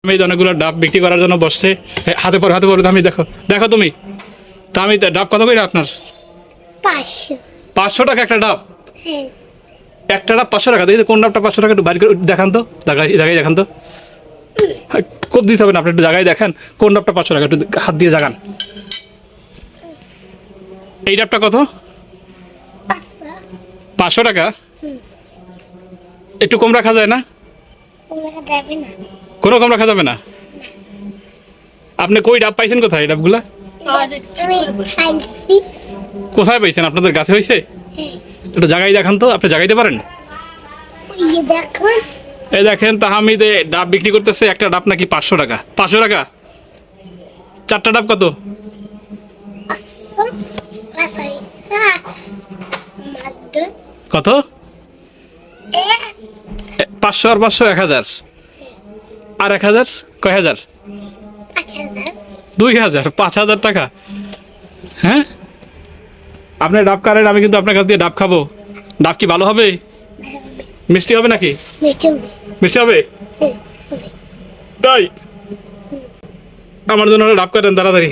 আমি অনেকগুলো ডাব বিক্রি করার জন্য বসছে। হাতে পড়ে আমি দেখো দেখো তুমি। তা আমি ডাব কত করে আপনার? 500। 500 টাকা একটা ডাব? হ্যাঁ। একটা ডাব 500 টাকা? দেখি কোন ডাবটা 500 টাকা, একটু বাইর করে দেখান তো, জায়গায় দেখান তো। কোপ দিতে হবে না, আপনি একটু জায়গায় দেখেন কোন ডাবটা 500 টাকা, একটু হাত দিয়ে জাগান। এই ডাবটা কত? 500 টাকা? একটু কম রাখা যায় না? যাবে না। কোনো কম রাখা যাবে না? আপনি কই ডাব পাইছেন, কোথায় এই ডাবগুলা? আমি খাইছি। কোথায় পাইছেন? আপনাদের গাছে হয়েছে? একটু জায়গায় দেখান তো, আপনি জাগাইতে পারেন? ওই যে দেখুন। এই দেখেন তাহমিদে ডাব বিক্রি করতেছে, একটা ডাব নাকি 500 টাকা। 500 টাকা? চারটা ডাব কত? কত? 500 আর 500 1000, আর 1000 কয় হাজার? 2000, 5000 টাকা। হ্যাঁ, আপনি ডাব কারেন, আমি কিন্তু আপনার কাছ দিয়ে ডাব খাবো। ডাব কি ভালো হবে? মিষ্টি হবে নাকি? মিষ্টি হবে? তাই আমার জন্য ডাব করেন তাড়াতাড়ি।